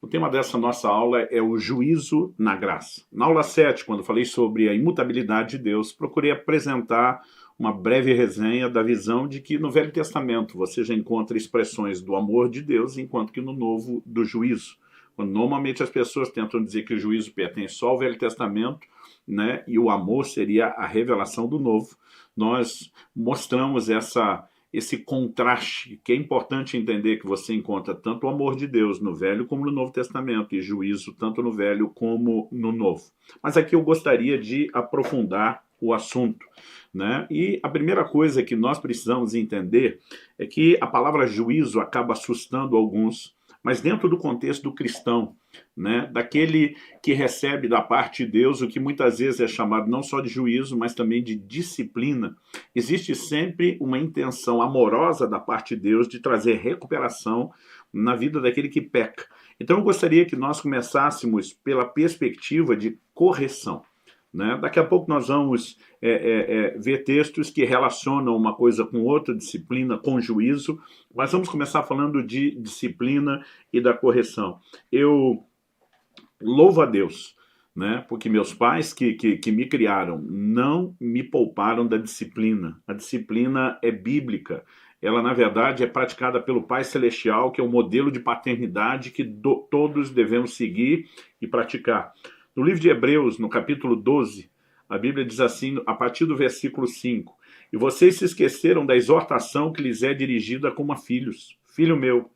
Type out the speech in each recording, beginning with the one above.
O tema dessa nossa aula é o juízo na graça. Na aula 7, quando falei sobre a imutabilidade de Deus, procurei apresentar uma breve resenha da visão de que no Velho Testamento você já encontra expressões do amor de Deus, enquanto que no Novo, do juízo. Quando normalmente as pessoas tentam dizer que o juízo pertence só ao Velho Testamento, né, e o amor seria a revelação do Novo, nós mostramos esse contraste, que é importante entender que você encontra tanto o amor de Deus no Velho como no Novo Testamento, e juízo tanto no Velho como no Novo. Mas aqui eu gostaria de aprofundar o assunto, né? E a primeira coisa que nós precisamos entender é que a palavra juízo acaba assustando alguns, mas dentro do contexto do cristão, né, daquele que recebe da parte de Deus o que muitas vezes é chamado não só de juízo, mas também de disciplina, existe sempre uma intenção amorosa da parte de Deus de trazer recuperação na vida daquele que peca. Então eu gostaria que nós começássemos pela perspectiva de correção. Né? Daqui a pouco nós vamos ver textos que relacionam uma coisa com outra, disciplina com juízo, mas vamos começar falando de disciplina e da correção. Eu louvo a Deus, né? Porque meus pais que me criaram não me pouparam da disciplina. A disciplina é bíblica. Ela, na verdade, é praticada pelo Pai Celestial, que é o modelo de paternidade que todos devemos seguir e praticar. No livro de Hebreus, no capítulo 12, a Bíblia diz assim, a partir do versículo 5, e vocês se esqueceram da exortação que lhes é dirigida como a filhos. Filho meu,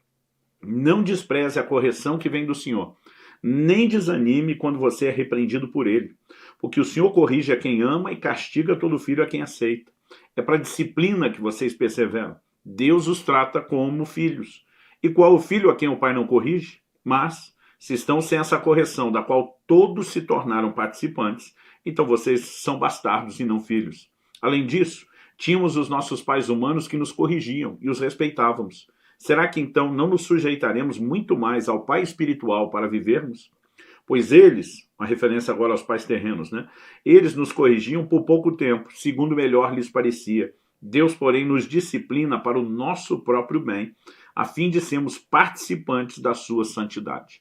não despreze a correção que vem do Senhor, nem desanime quando você é repreendido por ele, porque o Senhor corrige a quem ama e castiga todo filho a quem aceita. É para a disciplina que vocês perseveram. Deus os trata como filhos. E qual o filho a quem o pai não corrige? Mas se estão sem essa correção, da qual todos se tornaram participantes, então vocês são bastardos e não filhos. Além disso, tínhamos os nossos pais humanos que nos corrigiam e os respeitávamos. Será que então não nos sujeitaremos muito mais ao Pai espiritual para vivermos? Pois eles, uma referência agora aos pais terrenos, né? Eles nos corrigiam por pouco tempo, segundo melhor lhes parecia. Deus, porém, nos disciplina para o nosso próprio bem, a fim de sermos participantes da sua santidade.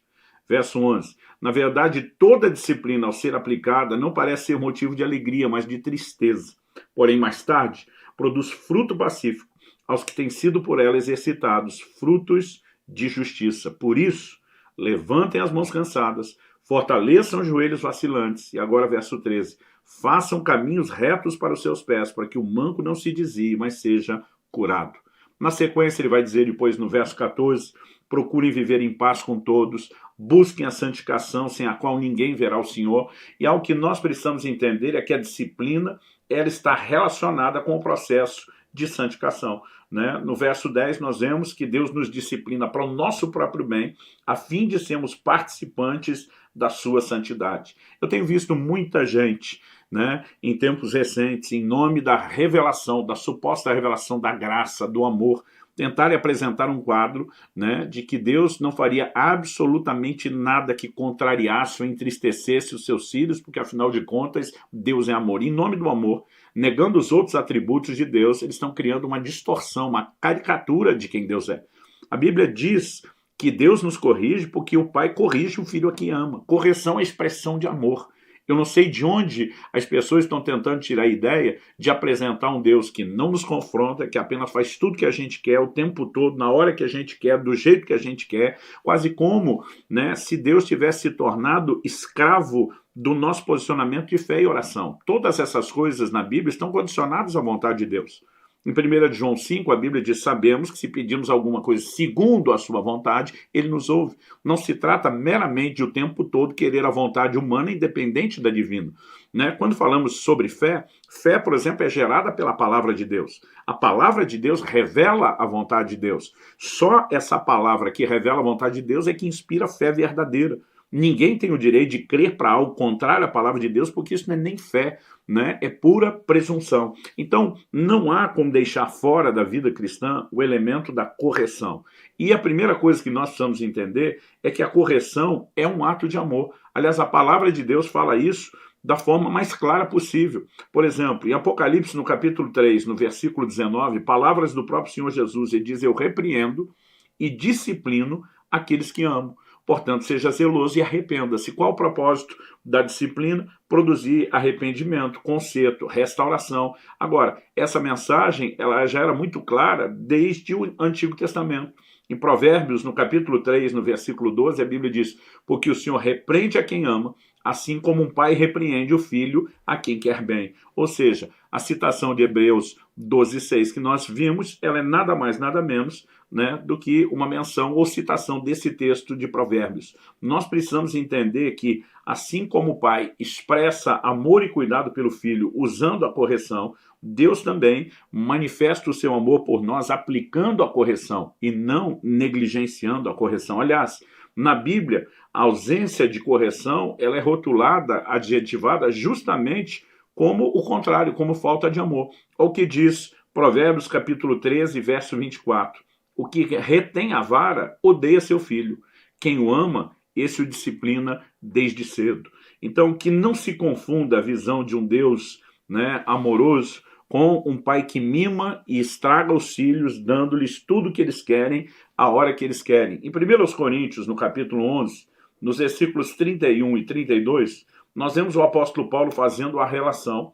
Verso 11. Na verdade, toda disciplina ao ser aplicada não parece ser motivo de alegria, mas de tristeza. Porém, mais tarde, produz fruto pacífico aos que têm sido por ela exercitados, frutos de justiça. Por isso, levantem as mãos cansadas, fortaleçam os joelhos vacilantes. E agora, verso 13. Façam caminhos retos para os seus pés, para que o manco não se desvie, mas seja curado. Na sequência, ele vai dizer depois no verso 14, procurem viver em paz com todos, busquem a santificação sem a qual ninguém verá o Senhor. E algo que nós precisamos entender é que a disciplina ela está relacionada com o processo de santificação. Né? No verso 10 nós vemos que Deus nos disciplina para o nosso próprio bem, a fim de sermos participantes da sua santidade. Eu tenho visto muita gente, né, em tempos recentes, em nome da revelação, da suposta revelação da graça, do amor, tentarem apresentar um quadro, né, de que Deus não faria absolutamente nada que contrariasse ou entristecesse os seus filhos, porque afinal de contas Deus é amor. Em nome do amor, negando os outros atributos de Deus, eles estão criando uma distorção, uma caricatura de quem Deus é. A Bíblia diz que Deus nos corrige porque o pai corrige o filho a quem ama. Correção é expressão de amor. Eu não sei de onde as pessoas estão tentando tirar a ideia de apresentar um Deus que não nos confronta, que apenas faz tudo que a gente quer, o tempo todo, na hora que a gente quer, do jeito que a gente quer, quase como, né, se Deus tivesse se tornado escravo do nosso posicionamento de fé e oração. Todas essas coisas na Bíblia estão condicionadas à vontade de Deus. Em 1 João 5, a Bíblia diz, sabemos que se pedimos alguma coisa segundo a sua vontade, ele nos ouve. Não se trata meramente de o tempo todo querer a vontade humana independente da divina. Né? Quando falamos sobre fé, fé, por exemplo, é gerada pela palavra de Deus. A palavra de Deus revela a vontade de Deus. Só essa palavra que revela a vontade de Deus é que inspira fé verdadeira. Ninguém tem o direito de crer para algo contrário à palavra de Deus, porque isso não é nem fé, né? É pura presunção. Então, não há como deixar fora da vida cristã o elemento da correção. E a primeira coisa que nós precisamos entender é que a correção é um ato de amor. Aliás, a palavra de Deus fala isso da forma mais clara possível. Por exemplo, em Apocalipse, no capítulo 3, no versículo 19, palavras do próprio Senhor Jesus, ele diz, eu repreendo e disciplino aqueles que amo. Portanto, seja zeloso e arrependa-se. Qual o propósito da disciplina? Produzir arrependimento, conserto, restauração. Agora, essa mensagem ela já era muito clara desde o Antigo Testamento. Em Provérbios, no capítulo 3, no versículo 12, a Bíblia diz: porque o Senhor repreende a quem ama, assim como um pai repreende o filho a quem quer bem. Ou seja, a citação de Hebreus 12:6 que nós vimos, ela é nada mais, nada menos, né, do que uma menção ou citação desse texto de Provérbios. Nós precisamos entender que, assim como o pai expressa amor e cuidado pelo filho usando a correção, Deus também manifesta o seu amor por nós aplicando a correção e não negligenciando a correção. Aliás, na Bíblia, a ausência de correção ela é rotulada, adjetivada justamente como o contrário, como falta de amor. O que diz Provérbios capítulo 13, verso 24. O que retém a vara odeia seu filho. Quem o ama, esse o disciplina desde cedo. Então, que não se confunda a visão de um Deus, né, amoroso com um pai que mima e estraga os filhos, dando-lhes tudo o que eles querem, a hora que eles querem. Em 1 Coríntios, no capítulo 11, nos versículos 31 e 32, nós vemos o apóstolo Paulo fazendo a relação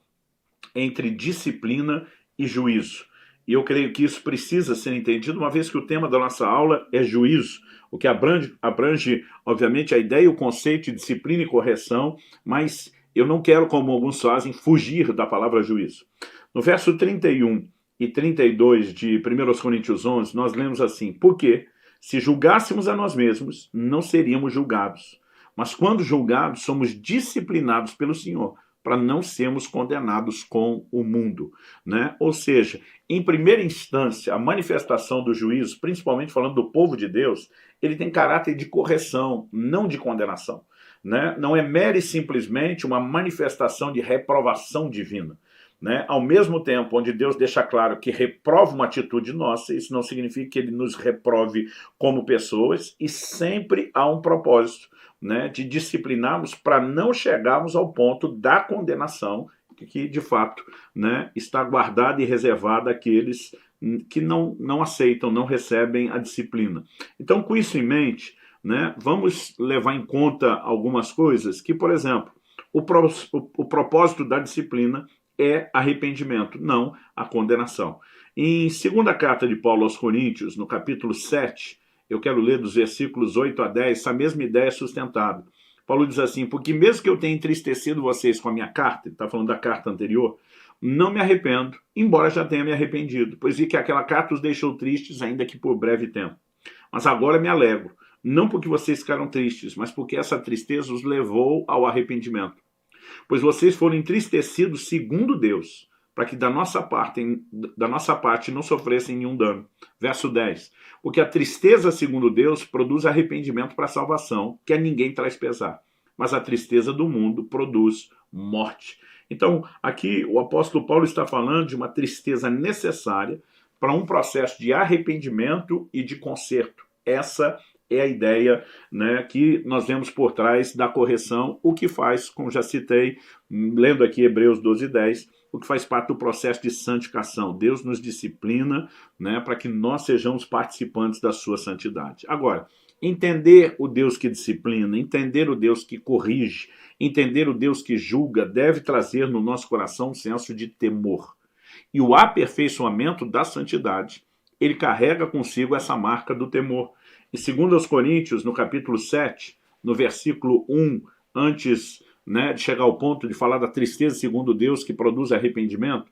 entre disciplina e juízo. E eu creio que isso precisa ser entendido, uma vez que o tema da nossa aula é juízo, o que abrange, obviamente, a ideia e o conceito de disciplina e correção, mas eu não quero, como alguns fazem, fugir da palavra juízo. No verso 31 e 32 de 1 Coríntios 11, nós lemos assim: porque, se julgássemos a nós mesmos, não seríamos julgados. Mas quando julgados, somos disciplinados pelo Senhor, para não sermos condenados com o mundo, né? Ou seja, em primeira instância, a manifestação do juízo, principalmente falando do povo de Deus, ele tem caráter de correção, não de condenação, né? Não é mera e simplesmente uma manifestação de reprovação divina, né? Ao mesmo tempo onde Deus deixa claro que reprova uma atitude nossa, isso não significa que ele nos reprove como pessoas, e sempre há um propósito, né, de disciplinarmos para não chegarmos ao ponto da condenação, que de fato, né, está guardada e reservada àqueles que não aceitam, não recebem a disciplina. Então, com isso em mente, né, vamos levar em conta algumas coisas que, por exemplo, o propósito da disciplina é arrependimento, não a condenação. Em segunda carta de Paulo aos Coríntios, no capítulo 7, eu quero ler dos versículos 8 a 10, essa mesma ideia é sustentada. Paulo diz assim: porque mesmo que eu tenha entristecido vocês com a minha carta, ele está falando da carta anterior, não me arrependo, embora já tenha me arrependido, pois vi que aquela carta os deixou tristes, ainda que por breve tempo. Mas agora me alegro, não porque vocês ficaram tristes, mas porque essa tristeza os levou ao arrependimento. Pois vocês foram entristecidos segundo Deus, para que da nossa parte não sofressem nenhum dano. Verso 10. Porque a tristeza, segundo Deus, produz arrependimento para a salvação, que a ninguém traz pesar. Mas a tristeza do mundo produz morte. Então, aqui o apóstolo Paulo está falando de uma tristeza necessária para um processo de arrependimento e de conserto. Essa é a ideia, né, que nós vemos por trás da correção, o que faz, como já citei, lendo aqui Hebreus 12:10, o que faz parte do processo de santificação. Deus nos disciplina, né, para que nós sejamos participantes da sua santidade. Agora, entender o Deus que disciplina, entender o Deus que corrige, entender o Deus que julga, deve trazer no nosso coração um senso de temor. E o aperfeiçoamento da santidade, ele carrega consigo essa marca do temor. Em 2 Coríntios, no capítulo 7, no versículo 1, antes, né, de chegar ao ponto de falar da tristeza segundo Deus que produz arrependimento,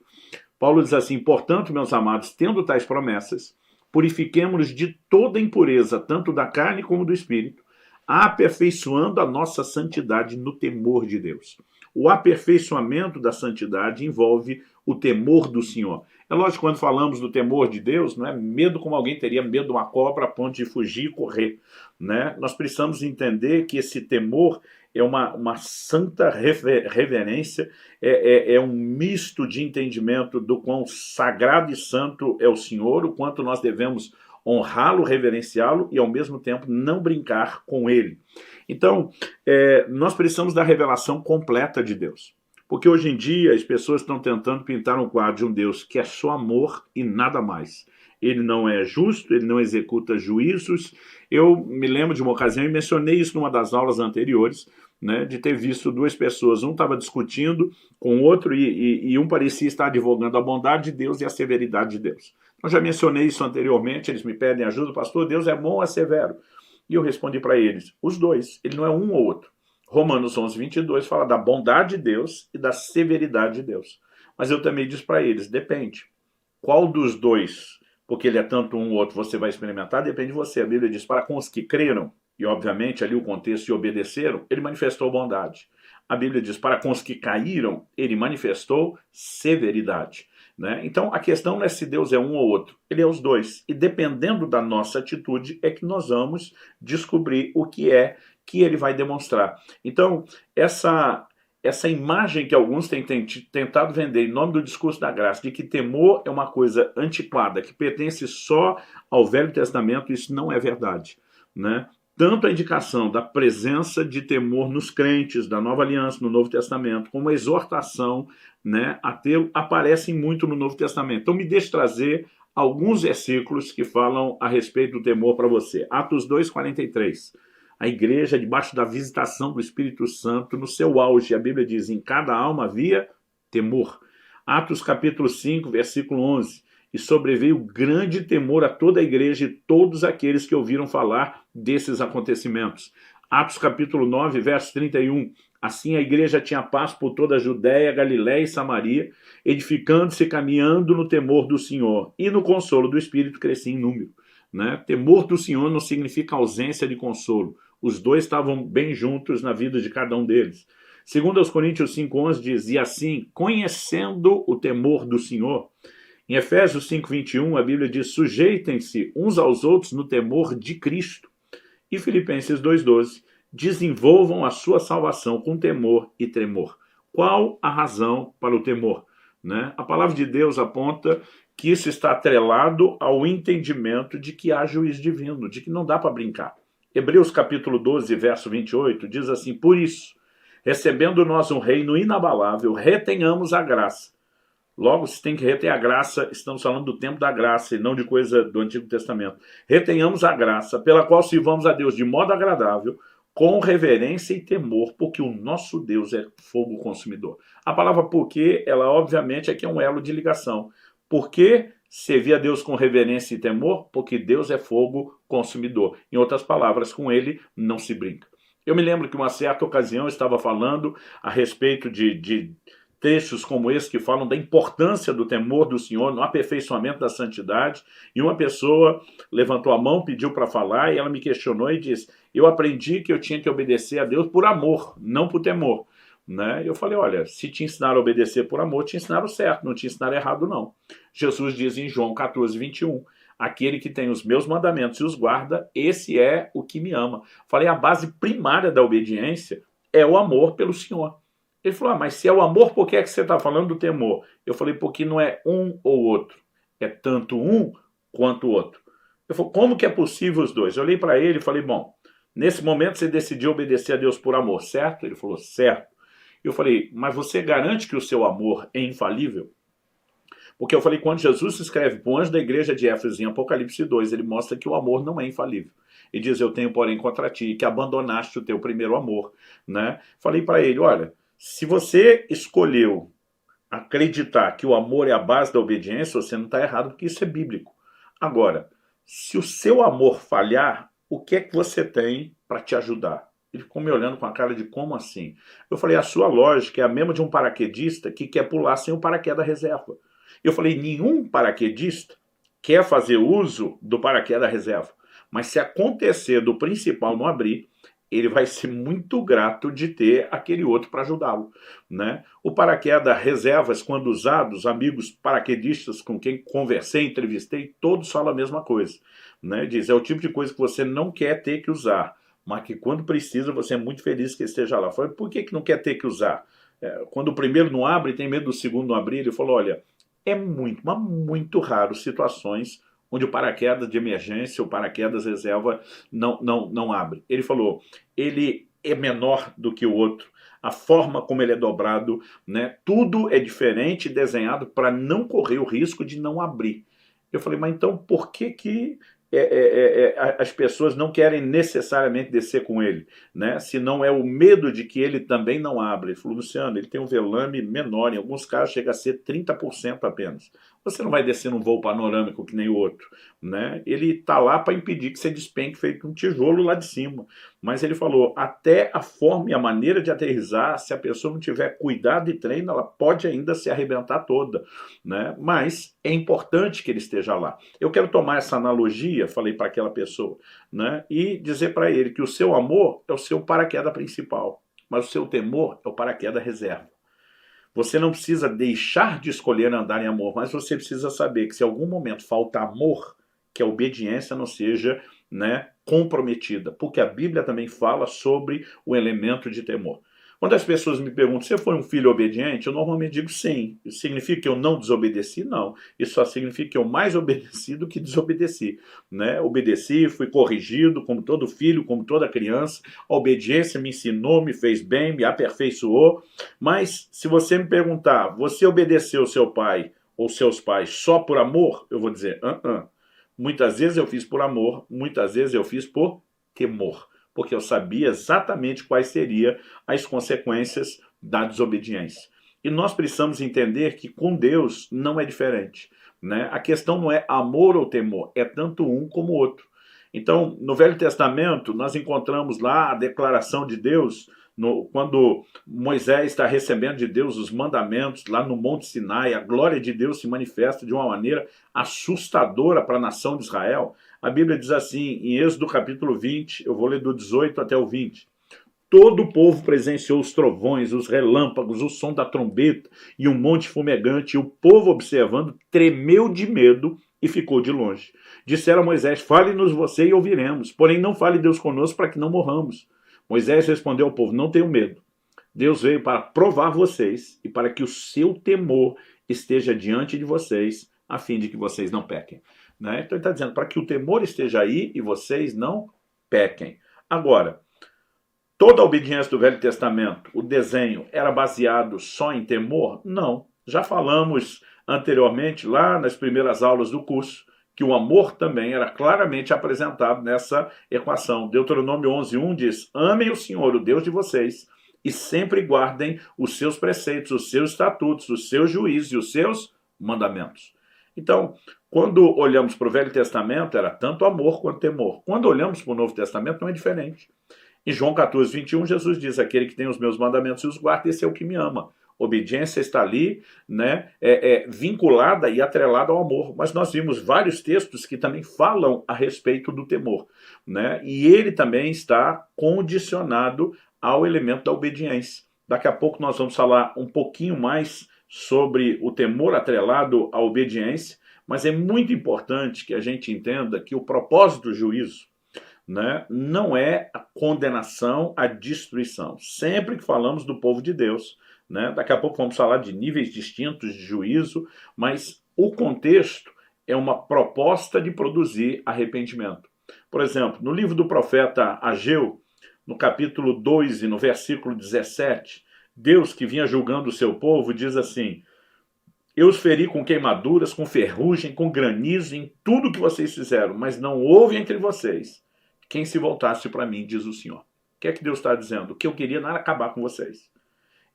Paulo diz assim: portanto, meus amados, tendo tais promessas, purifiquemo-nos de toda impureza, tanto da carne como do espírito, aperfeiçoando a nossa santidade no temor de Deus. O aperfeiçoamento da santidade envolve o temor do Senhor. É lógico, quando falamos do temor de Deus, não é medo como alguém teria medo de uma cobra a ponto de fugir e correr, né? Nós precisamos entender que esse temor é uma santa reverência, é um misto de entendimento do quão sagrado e santo é o Senhor, o quanto nós devemos honrá-lo, reverenciá-lo e, ao mesmo tempo, não brincar com ele. Então, nós precisamos da revelação completa de Deus. Porque hoje em dia as pessoas estão tentando pintar um quadro de um Deus que é só amor e nada mais. ele não é justo, ele não executa juízos. Eu me lembro de uma ocasião, e mencionei isso numa das aulas anteriores, né, de ter visto duas pessoas, um estava discutindo com o outro e um parecia estar advogando a bondade de Deus e a severidade de Deus. Eu já mencionei isso anteriormente, eles me pedem ajuda, pastor, Deus é bom ou é severo? E eu respondi para eles, os dois, ele não é um ou outro. Romanos 11:22 fala da bondade de Deus e da severidade de Deus. Mas eu também disse para eles, depende. Qual dos dois, porque ele é tanto um ou outro, você vai experimentar, depende de você. A Bíblia diz, para com os que creram, e obviamente ali o contexto de obedeceram, ele manifestou bondade. A Bíblia diz, para com os que caíram, ele manifestou severidade. Né? Então a questão não é se Deus é um ou outro, ele é os dois. E dependendo da nossa atitude é que nós vamos descobrir o que é que ele vai demonstrar. Então essa imagem que alguns têm tentado vender em nome do discurso da graça, de que temor é uma coisa antiquada, que pertence só ao Velho Testamento, isso não é verdade. Né? Tanto a indicação da presença de temor nos crentes da Nova Aliança, no Novo Testamento, como a exortação, né, a tê-lo, aparecem muito no Novo Testamento. Então me deixe trazer alguns versículos que falam a respeito do temor para você. Atos 2:43. A igreja, debaixo da visitação do Espírito Santo, no seu auge, a Bíblia diz, em cada alma havia temor. Atos capítulo 5, versículo 11. E sobreveio grande temor a toda a igreja e todos aqueles que ouviram falar desses acontecimentos. Atos capítulo 9, verso 31. Assim a igreja tinha paz por toda a Judéia, Galiléia e Samaria, edificando-se e caminhando no temor do Senhor. E no consolo do Espírito crescia em número. Né? Temor do Senhor não significa ausência de consolo. Os dois estavam bem juntos na vida de cada um deles. Segundo aos Coríntios 5:11 diz, e assim, conhecendo o temor do Senhor. Em Efésios 5:21 a Bíblia diz, sujeitem-se uns aos outros no temor de Cristo. E Filipenses 2:12, desenvolvam a sua salvação com temor e tremor. Qual a razão para o temor? Né? A palavra de Deus aponta que isso está atrelado ao entendimento de que há juízo divino, de que não dá para brincar. Hebreus capítulo 12, verso 28, diz assim, por isso, recebendo nós um reino inabalável, retenhamos a graça. Logo, se tem que reter a graça, estamos falando do tempo da graça e não de coisa do Antigo Testamento. Retenhamos a graça, pela qual sirvamos a Deus de modo agradável, com reverência e temor, porque o nosso Deus é fogo consumidor. A palavra porque, ela obviamente aqui é um elo de ligação. Por que servir a Deus com reverência e temor? Porque Deus é fogo consumidor. Em outras palavras, com ele não se brinca. Eu me lembro que uma certa ocasião eu estava falando a respeito de textos como esse que falam da importância do temor do Senhor no aperfeiçoamento da santidade, e uma pessoa levantou a mão, pediu para falar, e ela me questionou e disse, eu aprendi que eu tinha que obedecer a Deus por amor, não por temor. Né? Eu falei, olha, se te ensinaram a obedecer por amor, te ensinaram certo, não te ensinaram errado não. Jesus diz em João 14:21, aquele que tem os meus mandamentos e os guarda, esse é o que me ama. Falei, a base primária da obediência é o amor pelo Senhor. Ele falou, mas se é o amor, por que é que você está falando do temor? Eu falei, porque não é um ou outro, é tanto um quanto o outro. Eu falei, como que é possível os dois? Eu olhei para ele e falei, bom, nesse momento você decidiu obedecer a Deus por amor, certo? Ele falou, certo. Eu falei, mas você garante que o seu amor é infalível? Porque eu falei, quando Jesus escreve para o anjo da igreja de Éfeso em Apocalipse 2, ele mostra que o amor não é infalível. Ele diz, eu tenho porém contra ti, que abandonaste o teu primeiro amor. Né? Falei para ele, olha, se você escolheu acreditar que o amor é a base da obediência, você não está errado, porque isso é bíblico. Agora, se o seu amor falhar, o que é que você tem para te ajudar? Ele ficou me olhando com a cara de como assim? Eu falei, a sua lógica é a mesma de um paraquedista que quer pular sem o paraquedas reserva. Eu falei, nenhum paraquedista quer fazer uso do paraquedas reserva. Mas se acontecer do principal não abrir, ele vai ser muito grato de ter aquele outro para ajudá-lo. Né? O paraquedas reservas, quando usados, amigos paraquedistas com quem conversei, entrevistei, todos falam a mesma coisa. Né? Diz, é o tipo de coisa que você não quer ter que usar, mas que quando precisa você é muito feliz que esteja lá. Eu falei, por que não quer ter que usar? Quando o primeiro não abre, tem medo do segundo não abrir. Ele falou, olha, é muito, mas muito raro situações onde o paraquedas de emergência, o paraquedas reserva não abre. Ele falou, ele é menor do que o outro, a forma como ele é dobrado, né? Tudo é diferente, desenhado para não correr o risco de não abrir. Eu falei, mas então por que as pessoas não querem necessariamente descer com ele, né? Se não é o medo de que ele também não abra. Ele falou, Luciano, ele tem um velame menor, em alguns casos chega a ser 30% apenas. Você não vai descer num voo panorâmico que nem o outro, né? Ele está lá para impedir que você despenque feito um tijolo lá de cima. Mas ele falou, até a forma e a maneira de aterrissar, se a pessoa não tiver cuidado e treino, ela pode ainda se arrebentar toda, né? Mas é importante que ele esteja lá. Eu quero tomar essa analogia, falei para aquela pessoa, né? E dizer para ele que o seu amor é o seu paraquedas principal, mas o seu temor é o paraquedas reserva. Você não precisa deixar de escolher andar em amor, mas você precisa saber que se em algum momento falta amor, que a obediência não seja, né, comprometida, porque a Bíblia também fala sobre o elemento de temor. Quando as pessoas me perguntam, você foi um filho obediente? Eu normalmente digo sim. Isso significa que eu não desobedeci? Não. Isso só significa que eu mais obedeci do que desobedeci, né? Obedeci, fui corrigido, como todo filho, como toda criança. A obediência me ensinou, me fez bem, me aperfeiçoou. Mas se você me perguntar, você obedeceu seu pai ou seus pais só por amor? Eu vou dizer, Muitas vezes eu fiz por amor, muitas vezes eu fiz por temor, porque eu sabia exatamente quais seriam as consequências da desobediência. E nós precisamos entender que com Deus não é diferente, né? A questão não é amor ou temor, é tanto um como o outro. Então, no Velho Testamento, nós encontramos lá a declaração de Deus, quando Moisés está recebendo de Deus os mandamentos, lá no Monte Sinai, a glória de Deus se manifesta de uma maneira assustadora para a nação de Israel. A Bíblia diz assim, em Êxodo capítulo 20, eu vou ler do 18 até o 20. Todo o povo presenciou os trovões, os relâmpagos, o som da trombeta e um monte fumegante, e o povo, observando, tremeu de medo e ficou de longe. Disseram a Moisés, fale-nos você e ouviremos, porém não fale Deus conosco para que não morramos. Moisés respondeu ao povo, não tenham medo. Deus veio para provar vocês e para que o seu temor esteja diante de vocês, a fim de que vocês não pequem. Né? Então ele está dizendo, para que o temor esteja aí e vocês não pequem. Agora, toda a obediência do Velho Testamento, o desenho, era baseado só em temor? Não. Já falamos anteriormente, lá nas primeiras aulas do curso, que o amor também era claramente apresentado nessa equação. Deuteronômio 11:1 diz, amem o Senhor, o Deus de vocês, e sempre guardem os seus preceitos, os seus estatutos, os seus juízos e os seus mandamentos. Então, quando olhamos para o Velho Testamento, era tanto amor quanto temor. Quando olhamos para o Novo Testamento, não é diferente. Em João 14:21, Jesus diz, aquele que tem os meus mandamentos e os guarda, esse é o que me ama. Obediência está ali, né, vinculada e atrelada ao amor. Mas nós vimos vários textos que também falam a respeito do temor, né? E ele também está condicionado ao elemento da obediência. Daqui a pouco nós vamos falar um pouquinho mais sobre o temor atrelado à obediência, mas é muito importante que a gente entenda que o propósito do juízo, né, não é a condenação, a destruição. Sempre que falamos do povo de Deus, né, daqui a pouco vamos falar de níveis distintos de juízo, mas o contexto é uma proposta de produzir arrependimento. Por exemplo, no livro do profeta Ageu, no capítulo 2 e no versículo 17, Deus, que vinha julgando o seu povo, diz assim, eu os feri com queimaduras, com ferrugem, com granizo, em tudo que vocês fizeram, mas não houve entre vocês quem se voltasse para mim, diz o Senhor. O que é que Deus está dizendo? O que eu queria não era acabar com vocês.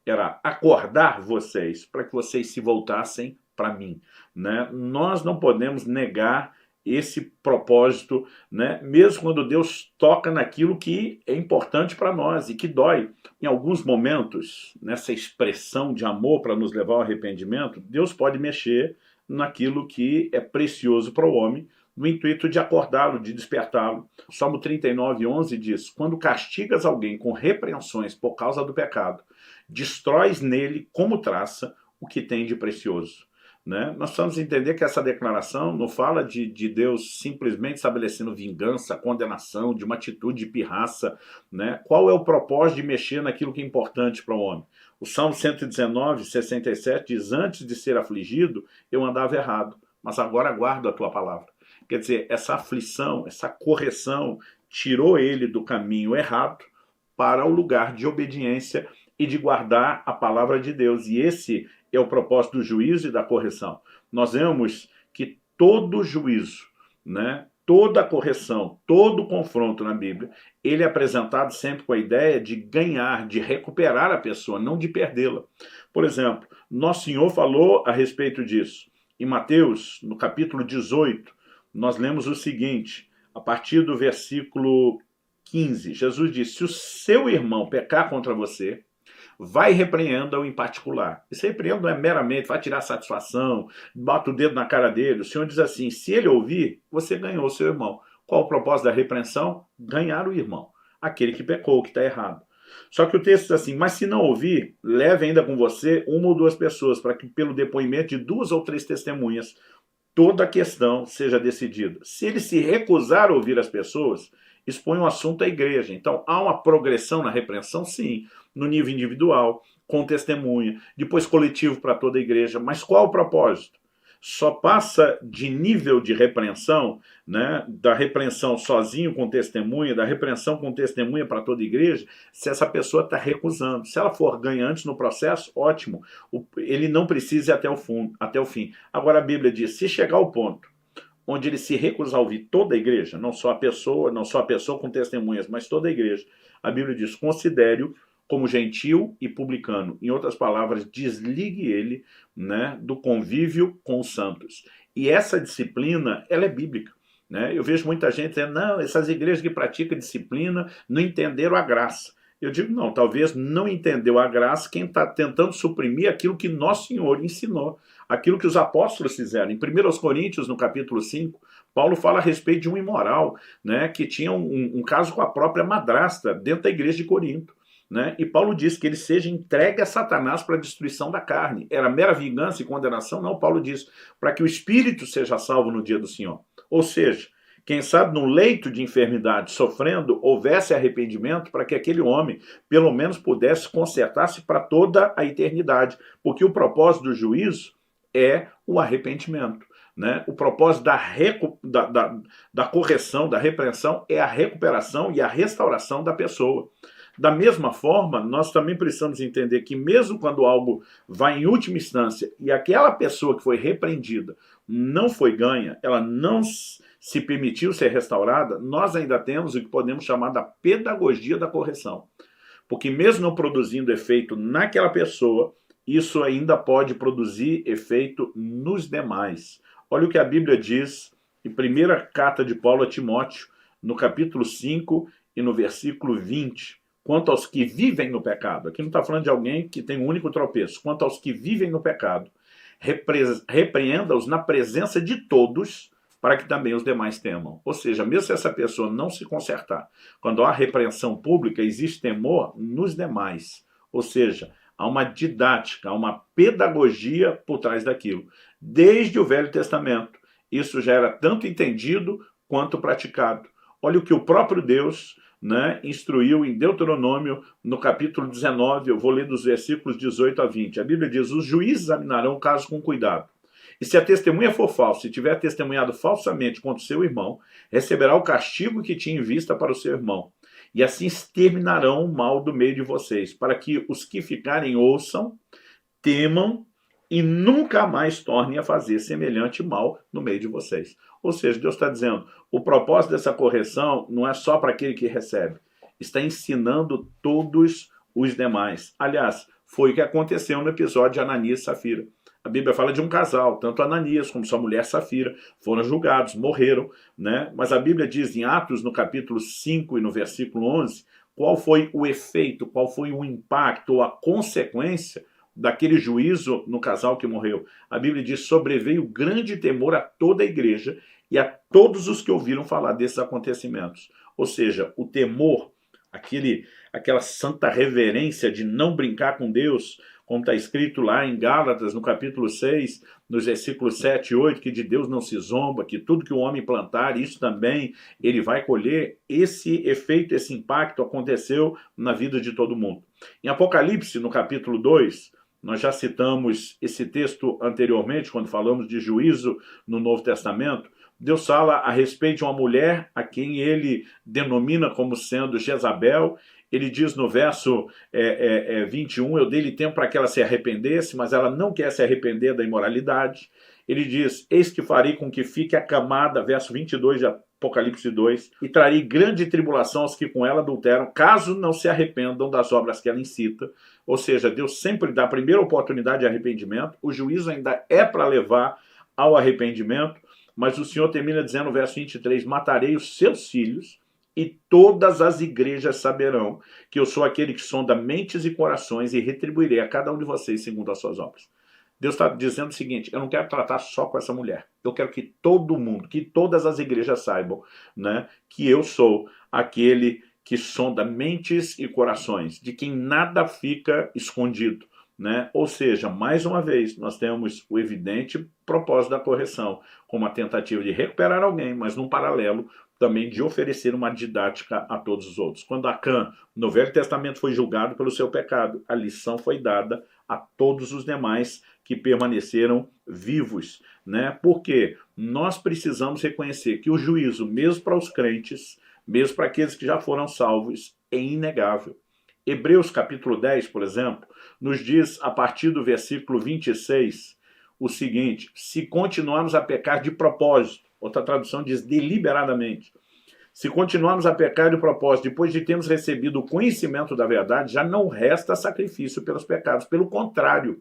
Era acordar vocês para que vocês se voltassem para mim. Né? Nós não podemos negar esse propósito, né? Mesmo quando Deus toca naquilo que é importante para nós e que dói. Em alguns momentos, nessa expressão de amor para nos levar ao arrependimento, Deus pode mexer naquilo que é precioso para o homem, no intuito de acordá-lo, de despertá-lo. O Salmo 39:11 diz, quando castigas alguém com repreensões por causa do pecado, destróis nele como traça o que tem de precioso. Né? Nós precisamos entender que essa declaração não fala de Deus simplesmente estabelecendo vingança, condenação, de uma atitude de pirraça. Né? Qual é o propósito de mexer naquilo que é importante para o homem? O Salmo 119:67 diz, antes de ser afligido, eu andava errado, mas agora guardo a tua palavra. Quer dizer, essa aflição, essa correção, tirou ele do caminho errado para o lugar de obediência e de guardar a palavra de Deus. E esse é o propósito do juízo e da correção. Nós vemos que todo juízo, né, toda correção, todo confronto na Bíblia, ele é apresentado sempre com a ideia de ganhar, de recuperar a pessoa, não de perdê-la. Por exemplo, Nosso Senhor falou a respeito disso. Em Mateus, no capítulo 18, nós lemos o seguinte, a partir do versículo 15, Jesus disse, se o seu irmão pecar contra você, vai e repreenda-o em particular. Esse repreendo não é meramente, vai tirar satisfação, bota o dedo na cara dele. O Senhor diz assim, se ele ouvir, você ganhou o seu irmão. Qual o propósito da repreensão? Ganhar o irmão, aquele que pecou, que está errado. Só que o texto diz assim, mas se não ouvir, leve ainda com você uma ou duas pessoas, para que pelo depoimento de 2 ou 3 testemunhas, toda a questão seja decidida. Se ele se recusar a ouvir as pessoas, expõe o assunto à igreja. Então, há uma progressão na repreensão? Sim, no nível individual, com testemunha, depois coletivo para toda a igreja. Mas qual o propósito? Só passa de nível de repreensão, né, da repreensão sozinho com testemunha, da repreensão com testemunha para toda a igreja, se essa pessoa está recusando. Se ela for ganhante no processo, ótimo. Ele não precisa ir até o fim. Agora a Bíblia diz, se chegar ao ponto onde ele se recusar a ouvir toda a igreja, não só a pessoa com testemunhas, mas toda a igreja, a Bíblia diz, considere-o como gentil e publicano. Em outras palavras, desligue ele, né, do convívio com os santos. E essa disciplina, ela é bíblica. Né? Eu vejo muita gente dizendo, não, essas igrejas que praticam disciplina não entenderam a graça. Eu digo, não, talvez não entendeu a graça quem está tentando suprimir aquilo que Nosso Senhor ensinou, aquilo que os apóstolos fizeram. Em 1 Coríntios, no capítulo 5, Paulo fala a respeito de um imoral, né, que tinha um caso com a própria madrasta dentro da igreja de Corinto. Né? E Paulo diz que ele seja entregue a Satanás para a destruição da carne. Era mera vingança e condenação? Não, Paulo diz, para que o espírito seja salvo no dia do Senhor. Ou seja, quem sabe no leito de enfermidade, sofrendo, houvesse arrependimento para que aquele homem, pelo menos, pudesse consertar-se para toda a eternidade. Porque o propósito do juízo é o arrependimento. Né? O propósito da correção, da repreensão, é a recuperação e a restauração da pessoa. Da mesma forma, nós também precisamos entender que mesmo quando algo vai em última instância e aquela pessoa que foi repreendida não foi ganha, ela não se permitiu ser restaurada, nós ainda temos o que podemos chamar da pedagogia da correção. Porque mesmo não produzindo efeito naquela pessoa, isso ainda pode produzir efeito nos demais. Olha o que a Bíblia diz em 1ª carta de Paulo a Timóteo, no capítulo 5 e no versículo 20. Quanto aos que vivem no pecado, aqui não está falando de alguém que tem um único tropeço, quanto aos que vivem no pecado, repreenda-os na presença de todos, para que também os demais temam. Ou seja, mesmo se essa pessoa não se consertar, quando há repreensão pública, existe temor nos demais. Ou seja, há uma didática, há uma pedagogia por trás daquilo. Desde o Velho Testamento, isso já era tanto entendido quanto praticado. Olha o que o próprio Deus, né, instruiu em Deuteronômio, no capítulo 19, eu vou ler dos versículos 18 a 20. A Bíblia diz, os juízes examinarão o caso com cuidado. E se a testemunha for falsa, se tiver testemunhado falsamente contra o seu irmão, receberá o castigo que tinha em vista para o seu irmão. E assim exterminarão o mal do meio de vocês, para que os que ficarem ouçam, temam e nunca mais tornem a fazer semelhante mal no meio de vocês. Ou seja, Deus está dizendo, o propósito dessa correção não é só para aquele que recebe, está ensinando todos os demais. Aliás, foi o que aconteceu no episódio de Ananias e Safira. A Bíblia fala de um casal, tanto Ananias como sua mulher Safira foram julgados, morreram, né? Mas a Bíblia diz em Atos, no capítulo 5 e no versículo 11, qual foi o efeito, qual foi o impacto ou a consequência daquele juízo no casal que morreu. A Bíblia diz, sobreveio grande temor a toda a igreja e a todos os que ouviram falar desses acontecimentos. Ou seja, o temor, aquela santa reverência de não brincar com Deus, como está escrito lá em Gálatas, no capítulo 6, nos versículos 7 e 8, que de Deus não se zomba, que tudo que o homem plantar, isso também ele vai colher. Esse efeito, esse impacto aconteceu na vida de todo mundo. Em Apocalipse, no capítulo 2, nós já citamos esse texto anteriormente, quando falamos de juízo no Novo Testamento. Deus fala a respeito de uma mulher a quem ele denomina como sendo Jezabel. Ele diz no verso 21, eu dei-lhe tempo para que ela se arrependesse, mas ela não quer se arrepender da imoralidade. Ele diz, eis que farei com que fique acamada, verso 22 de Apocalipse 2, e trarei grande tribulação aos que com ela adulteram, caso não se arrependam das obras que ela incita. Ou seja, Deus sempre dá a primeira oportunidade de arrependimento, o juízo ainda é para levar ao arrependimento, mas o Senhor termina dizendo no verso 23, matarei os seus filhos, e todas as igrejas saberão que eu sou aquele que sonda mentes e corações e retribuirei a cada um de vocês segundo as suas obras. Deus está dizendo o seguinte, eu não quero tratar só com essa mulher. Eu quero que todo mundo, que todas as igrejas saibam, né, que eu sou aquele que sonda mentes e corações, de quem nada fica escondido. Né? Ou seja, mais uma vez, nós temos o evidente propósito da correção, como a tentativa de recuperar alguém, mas num paralelo também de oferecer uma didática a todos os outros. Quando Acã, no Velho Testamento, foi julgado pelo seu pecado, a lição foi dada a todos os demais que permaneceram vivos. Né? Porque nós precisamos reconhecer que o juízo, mesmo para os crentes, mesmo para aqueles que já foram salvos, é inegável. Hebreus capítulo 10, por exemplo, nos diz, a partir do versículo 26, o seguinte, se continuarmos a pecar de propósito, outra tradução diz deliberadamente, se continuarmos a pecar de propósito, depois de termos recebido o conhecimento da verdade, já não resta sacrifício pelos pecados, pelo contrário,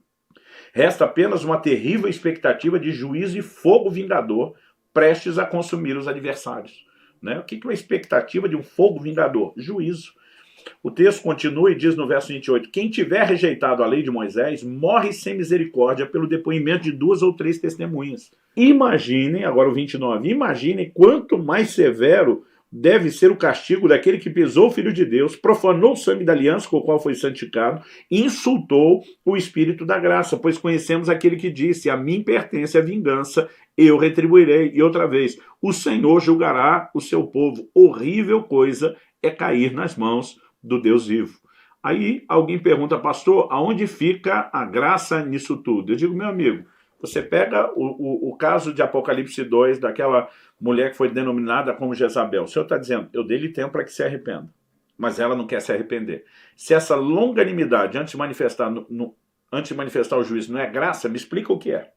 resta apenas uma terrível expectativa de juízo e fogo vingador, prestes a consumir os adversários. Né? O que é uma expectativa de um fogo vingador? Juízo. O texto continua e diz no verso 28, quem tiver rejeitado a lei de Moisés, morre sem misericórdia pelo depoimento de 2 ou 3 testemunhas. Imaginem, agora o 29, imaginem quanto mais severo deve ser o castigo daquele que pisou o Filho de Deus, profanou o sangue da aliança com o qual foi santificado, e insultou o Espírito da graça, pois conhecemos aquele que disse, a mim pertence a vingança, eu retribuirei. E outra vez, o Senhor julgará o seu povo. Horrível coisa é cair nas mãos do Deus vivo. Aí alguém pergunta, pastor, aonde fica a graça nisso tudo? Eu digo, meu amigo, você pega o caso de Apocalipse 2, daquela mulher que foi denominada como Jezabel. O Senhor está dizendo, eu dei-lhe tempo para que se arrependa. Mas ela não quer se arrepender. Se essa longanimidade, antes de manifestar o juízo, não é graça, me explica o que é.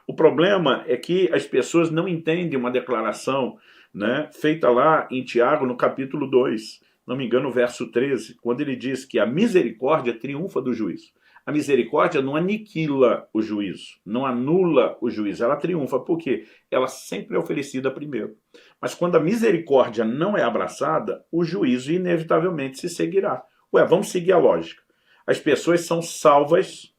O problema é que as pessoas não entendem uma declaração, né, feita lá em Tiago, no capítulo 2, não me engano, o verso 13, quando ele diz que a misericórdia triunfa do juízo. A misericórdia não aniquila o juízo, não anula o juízo, ela triunfa, porque ela sempre é oferecida primeiro. Mas quando a misericórdia não é abraçada, o juízo inevitavelmente se seguirá. Ué, vamos seguir a lógica. As pessoas são salvas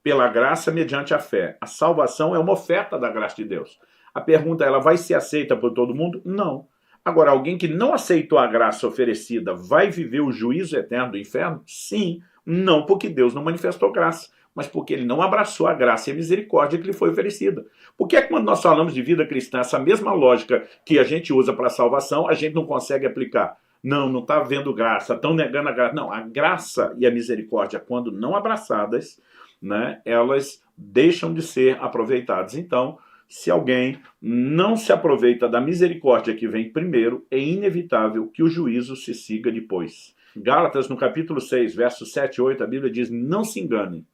pela graça mediante a fé. A salvação é uma oferta da graça de Deus. A pergunta, ela vai ser aceita por todo mundo? Não. Agora, alguém que não aceitou a graça oferecida vai viver o juízo eterno do inferno? Sim. Não porque Deus não manifestou graça, mas porque ele não abraçou a graça e a misericórdia que lhe foi oferecida. Por que é que quando nós falamos de vida cristã, essa mesma lógica que a gente usa para a salvação, a gente não consegue aplicar? Não está havendo graça, estão negando a graça. Não, a graça e a misericórdia, quando não abraçadas, né, elas deixam de ser aproveitadas. Então, se alguém não se aproveita da misericórdia que vem primeiro, é inevitável que o juízo se siga depois. Gálatas, no capítulo 6, versos 7 e 8, a Bíblia diz, não se enganem,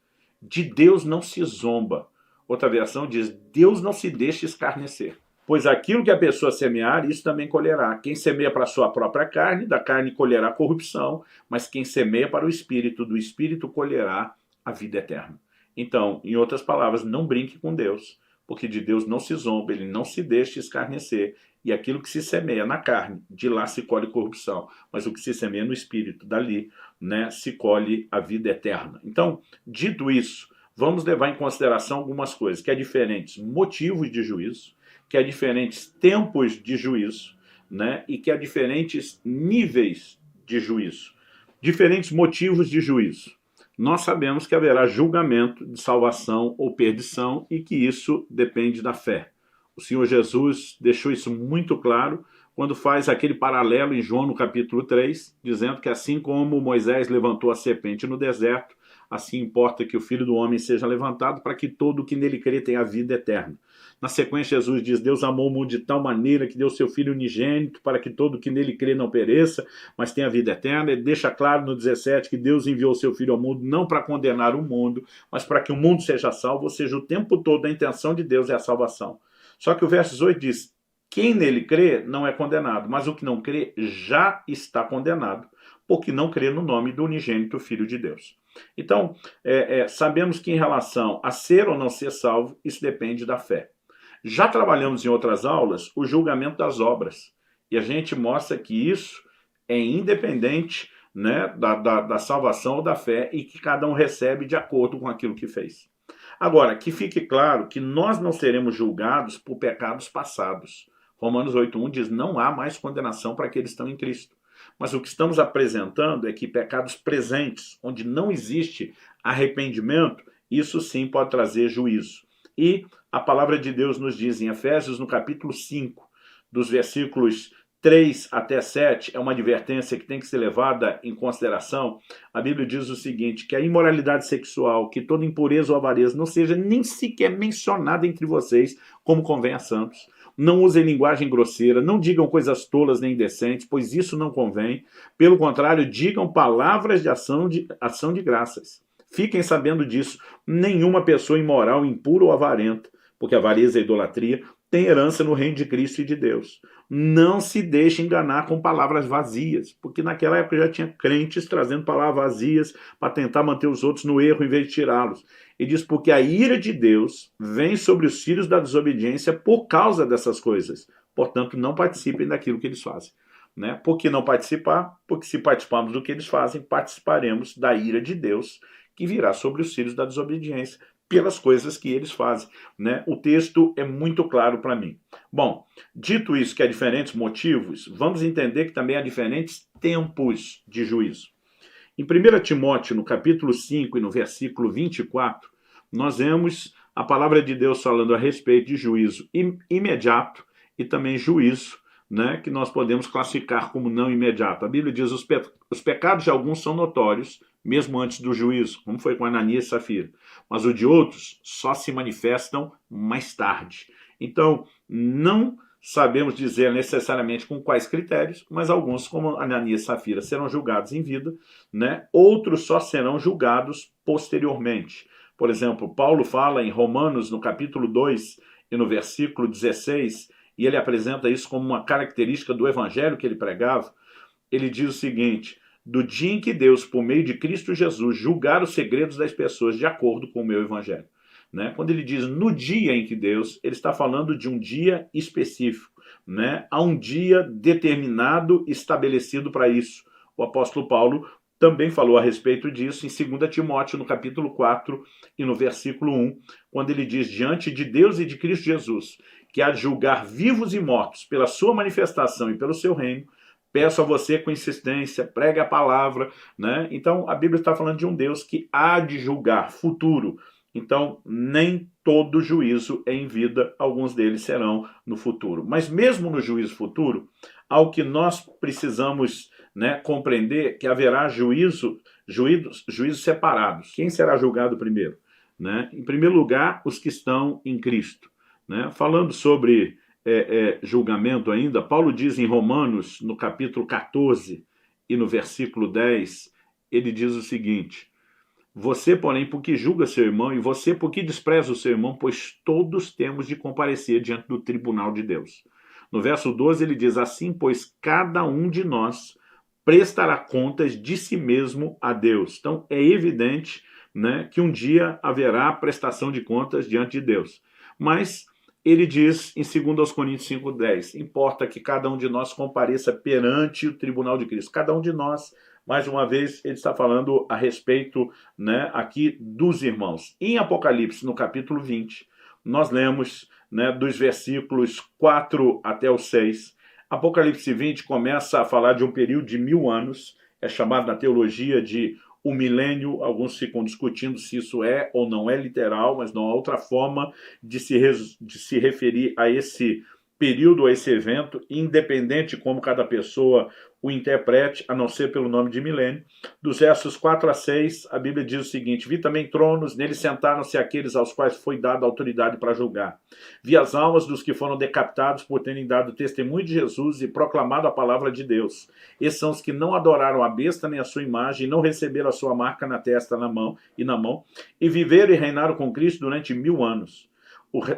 de Deus não se zomba. Outra versão diz, Deus não se deixa escarnecer. Pois aquilo que a pessoa semear, isso também colherá. Quem semeia para a sua própria carne, da carne colherá corrupção, mas quem semeia para o Espírito, do Espírito colherá a vida eterna. Então, em outras palavras, não brinque com Deus, porque de Deus não se zomba, ele não se deixa escarnecer, e aquilo que se semeia na carne, de lá se colhe corrupção, mas o que se semeia no Espírito, dali, né, se colhe a vida eterna. Então, dito isso, vamos levar em consideração algumas coisas, que há diferentes motivos de juízo, que há diferentes tempos de juízo, né, e que há diferentes níveis de juízo, diferentes motivos de juízo. Nós sabemos que haverá julgamento de salvação ou perdição e que isso depende da fé. O Senhor Jesus deixou isso muito claro quando faz aquele paralelo em João no capítulo 3, dizendo que assim como Moisés levantou a serpente no deserto, assim importa que o Filho do Homem seja levantado para que todo o que nele crê tenha vida eterna. Na sequência, Jesus diz: Deus amou o mundo de tal maneira que deu seu Filho unigênito para que todo o que nele crê não pereça, mas tenha vida eterna. Ele deixa claro no 17 que Deus enviou seu Filho ao mundo não para condenar o mundo, mas para que o mundo seja salvo, ou seja, o tempo todo a intenção de Deus é a salvação. Só que o verso 18 diz: quem nele crê não é condenado, mas o que não crê já está condenado, porque não crê no nome do unigênito Filho de Deus. Então, sabemos que em relação a ser ou não ser salvo, isso depende da fé. Já trabalhamos em outras aulas o julgamento das obras, e a gente mostra que isso é independente, né, da salvação ou da fé, e que cada um recebe de acordo com aquilo que fez. Agora, que fique claro que nós não seremos julgados por pecados passados. Romanos 8,1 diz: não há mais condenação para aqueles que estão em Cristo. Mas o que estamos apresentando é que pecados presentes, onde não existe arrependimento, isso sim pode trazer juízo. E a palavra de Deus nos diz em Efésios, no capítulo 5, dos versículos 3 até 7, é uma advertência que tem que ser levada em consideração. A Bíblia diz o seguinte: que a imoralidade sexual, que toda impureza ou avareza não seja nem sequer mencionada entre vocês, como convém a santos. Não usem linguagem grosseira, não digam coisas tolas nem indecentes, pois isso não convém. Pelo contrário, digam palavras de ação de graças. Fiquem sabendo disso: nenhuma pessoa imoral, impura ou avarenta, porque avareza é idolatria, tem herança no reino de Cristo e de Deus. Não se deixe enganar com palavras vazias, porque naquela época já tinha crentes trazendo palavras vazias para tentar manter os outros no erro em vez de tirá-los. E diz: porque a ira de Deus vem sobre os filhos da desobediência por causa dessas coisas. Portanto, não participem daquilo que eles fazem. Né? Por que não participar? Porque se participarmos do que eles fazem, participaremos da ira de Deus, que virá sobre os filhos da desobediência, pelas coisas que eles fazem. Né? O texto é muito claro para mim. Bom, dito isso, que há diferentes motivos, vamos entender que também há diferentes tempos de juízo. Em 1 Timóteo, no capítulo 5 e no versículo 24, nós vemos a palavra de Deus falando a respeito de juízo imediato e também juízo, né, que nós podemos classificar como não imediato. A Bíblia diz: os pecados de alguns são notórios, mesmo antes do juízo, como foi com Ananias e Safira, mas o de outros só se manifestam mais tarde. Então, não sabemos dizer necessariamente com quais critérios, mas alguns, como Ananias e Safira, serão julgados em vida, né? Outros só serão julgados posteriormente. Por exemplo, Paulo fala em Romanos, no capítulo 2 e no versículo 16, e ele apresenta isso como uma característica do evangelho que ele pregava. Ele diz o seguinte: do dia em que Deus, por meio de Cristo Jesus, julgar os segredos das pessoas de acordo com o meu evangelho. Né? Quando ele diz no dia em que Deus, ele está falando de um dia específico. Né? Há um dia determinado, estabelecido para isso. O apóstolo Paulo também falou a respeito disso em 2 Timóteo, no capítulo 4 e no versículo 1, quando ele diz: diante de Deus e de Cristo Jesus, que há de julgar vivos e mortos pela sua manifestação e pelo seu reino, peço a você com insistência, pregue a palavra. Né? Então, a Bíblia está falando de um Deus que há de julgar, futuro. Então, nem todo juízo é em vida, alguns deles serão no futuro. Mas mesmo no juízo futuro, ao que nós precisamos, né, compreender que haverá juízos separados. Quem será julgado primeiro? Né? Em primeiro lugar, os que estão em Cristo. Né? Falando sobre julgamento ainda, Paulo diz em Romanos, no capítulo 14 e no versículo 10, ele diz o seguinte: você, porém, porque julga seu irmão, e você, porque despreza o seu irmão, pois todos temos de comparecer diante do tribunal de Deus. No verso 12 ele diz: assim, pois cada um de nós prestará contas de si mesmo a Deus. Então é evidente, né, que um dia haverá prestação de contas diante de Deus. Mas ele diz em 2 Coríntios 5,10, importa que cada um de nós compareça perante o tribunal de Cristo. Cada um de nós, mais uma vez, ele está falando a respeito, né, aqui dos irmãos. Em Apocalipse, no capítulo 20, nós lemos, né, dos versículos 4 até o 6. Apocalipse 20 começa a falar de um período de 1000 anos, é chamado na teologia de o milênio. Alguns ficam discutindo se isso é ou não é literal, mas não há outra forma de se referir a esse período a esse evento, independente como cada pessoa o interprete, a não ser pelo nome de milênio. Dos versos 4 a 6, a Bíblia diz o seguinte: vi também tronos, neles sentaram-se aqueles aos quais foi dada autoridade para julgar. Vi as almas dos que foram decapitados por terem dado testemunho de Jesus e proclamado a palavra de Deus. Esses são os que não adoraram a besta nem a sua imagem, e não receberam a sua marca na testa na mão, e viveram e reinaram com Cristo durante 1000 anos.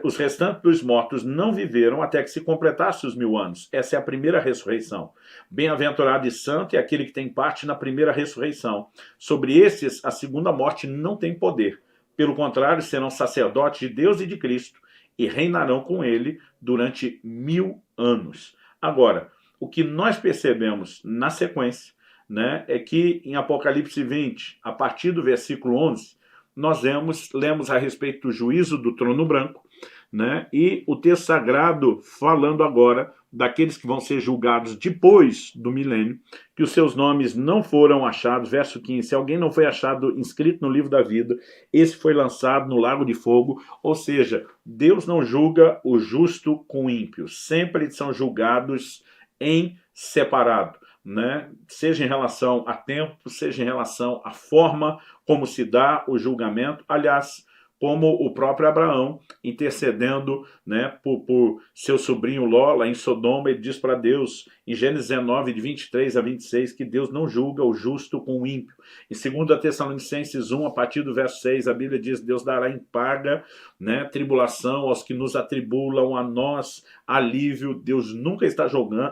Os restantes dos mortos não viveram até que se completasse os 1000 anos. Essa é a primeira ressurreição. Bem-aventurado e santo é aquele que tem parte na primeira ressurreição. Sobre esses, a segunda morte não tem poder. Pelo contrário, serão sacerdotes de Deus e de Cristo e reinarão com ele durante 1000 anos. Agora, o que nós percebemos na sequência, né, é que em Apocalipse 20, a partir do versículo 11, nós lemos a respeito do juízo do trono branco, né? E o texto sagrado falando agora daqueles que vão ser julgados depois do milênio, que os seus nomes não foram achados. Verso 15: se alguém não foi achado inscrito no livro da vida, esse foi lançado no lago de fogo. Ou seja, Deus não julga o justo com o ímpio, sempre eles são julgados em separado, né? Seja em relação a tempo, seja em relação à forma como se dá o julgamento. Aliás, como o próprio Abraão, intercedendo, né, por seu sobrinho Ló, lá em Sodoma, ele diz para Deus, em Gênesis 19, de 23 a 26, que Deus não julga o justo com o ímpio. Em 2 Tessalonicenses 1, a partir do verso 6, a Bíblia diz: Deus dará em paga, né, tribulação aos que nos atribulam, a nós alívio. Deus nunca está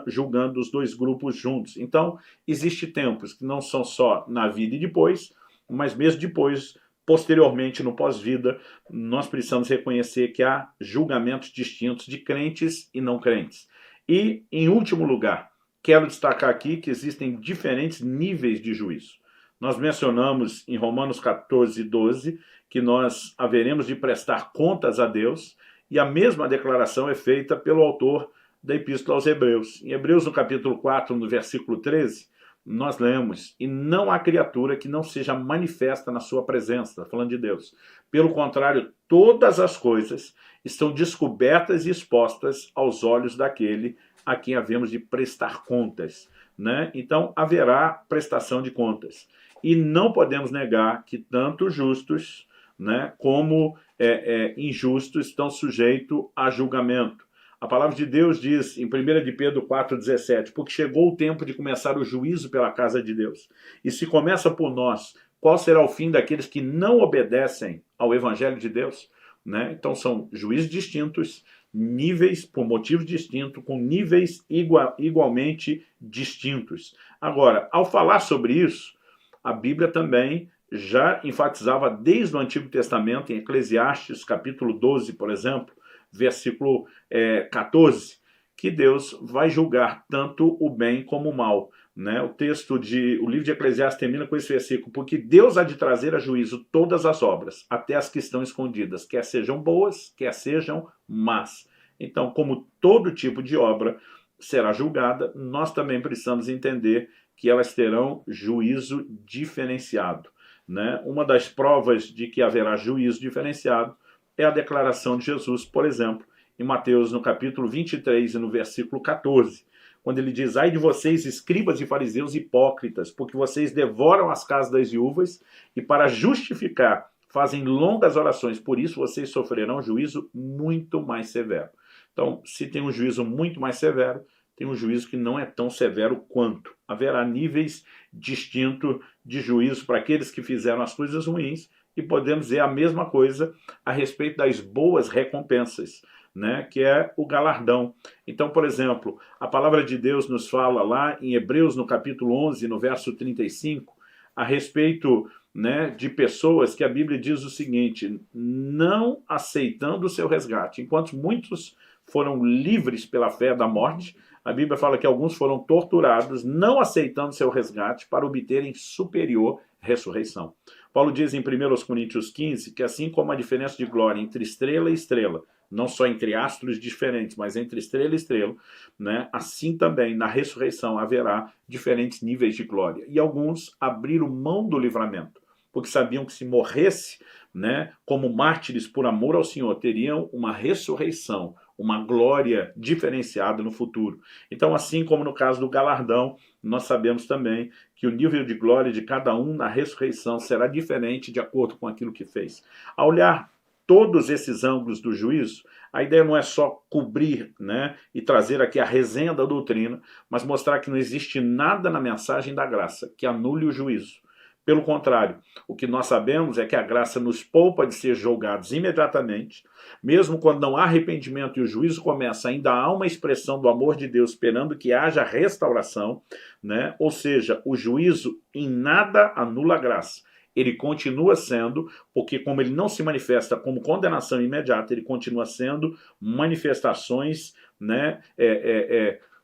julgando os dois grupos juntos. Então, existem tempos que não são só na vida e depois, mas mesmo depois, posteriormente, no pós-vida, nós precisamos reconhecer que há julgamentos distintos de crentes e não crentes. E, em último lugar, quero destacar aqui que existem diferentes níveis de juízo. Nós mencionamos em Romanos 14, 12, que nós haveremos de prestar contas a Deus, e a mesma declaração é feita pelo autor da Epístola aos Hebreus. Em Hebreus, no capítulo 4, no versículo 13, nós lemos: e não há criatura que não seja manifesta na sua presença, falando de Deus. Pelo contrário, todas as coisas estão descobertas e expostas aos olhos daquele a quem havemos de prestar contas, né? Então, haverá prestação de contas. E não podemos negar que tanto justos, né, como injustos estão sujeitos a julgamento. A palavra de Deus diz em 1 de Pedro 4,17, porque chegou o tempo de começar o juízo pela casa de Deus. E se começa por nós, qual será o fim daqueles que não obedecem ao Evangelho de Deus? Né? Então são juízos distintos, níveis por motivos distintos, com níveis igualmente distintos. Agora, ao falar sobre isso, a Bíblia também já enfatizava desde o Antigo Testamento, em Eclesiastes capítulo 12, por exemplo, versículo 14, que Deus vai julgar tanto o bem como o mal. Né? O livro de Eclesiastes termina com esse versículo: porque Deus há de trazer a juízo todas as obras, até as que estão escondidas, quer sejam boas, quer sejam más. Então, como todo tipo de obra será julgada, nós também precisamos entender que elas terão juízo diferenciado. Né? Uma das provas de que haverá juízo diferenciado é a declaração de Jesus, por exemplo, em Mateus, no capítulo 23 e no versículo 14, quando ele diz: ai de vocês, escribas e fariseus hipócritas, porque vocês devoram as casas das viúvas e, para justificar, fazem longas orações, por isso vocês sofrerão juízo muito mais severo. Então, se tem um juízo muito mais severo, tem um juízo que não é tão severo quanto. Haverá níveis distintos de juízo para aqueles que fizeram as coisas ruins, e podemos dizer a mesma coisa a respeito das boas recompensas, né, que é o galardão. Então, por exemplo, a palavra de Deus nos fala lá em Hebreus, no capítulo 11, no verso 35, a respeito, né, de pessoas que a Bíblia diz o seguinte: não aceitando o seu resgate. Enquanto muitos foram livres pela fé da morte, a Bíblia fala que alguns foram torturados, não aceitando seu resgate para obterem superior ressurreição. Paulo diz em 1 Coríntios 15 que assim como a diferença de glória entre estrela e estrela, não só entre astros diferentes, mas entre estrela e estrela, né, assim também na ressurreição haverá diferentes níveis de glória. E alguns abriram mão do livramento, porque sabiam que se morresse, né, como mártires por amor ao Senhor, teriam uma ressurreição, uma glória diferenciada no futuro. Então, assim como no caso do galardão, nós sabemos também que o nível de glória de cada um na ressurreição será diferente de acordo com aquilo que fez. Ao olhar todos esses ângulos do juízo, a ideia não é só cobrir, né, e trazer aqui a resenha da doutrina, mas mostrar que não existe nada na mensagem da graça que anule o juízo. Pelo contrário, o que nós sabemos é que a graça nos poupa de ser julgados imediatamente, mesmo quando não há arrependimento e o juízo começa, ainda há uma expressão do amor de Deus esperando que haja restauração, né? Ou seja, o juízo em nada anula a graça. Ele continua sendo, porque como ele não se manifesta como condenação imediata, ele continua sendo manifestações, né,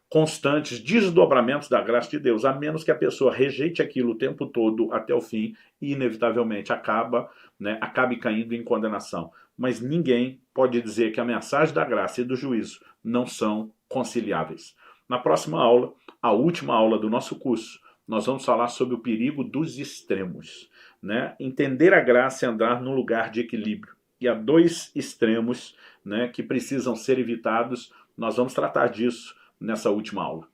constantes, desdobramentos da graça de Deus, a menos que a pessoa rejeite aquilo o tempo todo até o fim e inevitavelmente acabe caindo em condenação. Mas ninguém pode dizer que a mensagem da graça e do juízo não são conciliáveis. Na próxima aula, a última aula do nosso curso, nós vamos falar sobre o perigo dos extremos, né? Entender a graça e andar num lugar de equilíbrio. E há dois extremos, né, que precisam ser evitados. Nós vamos tratar disso nessa última aula.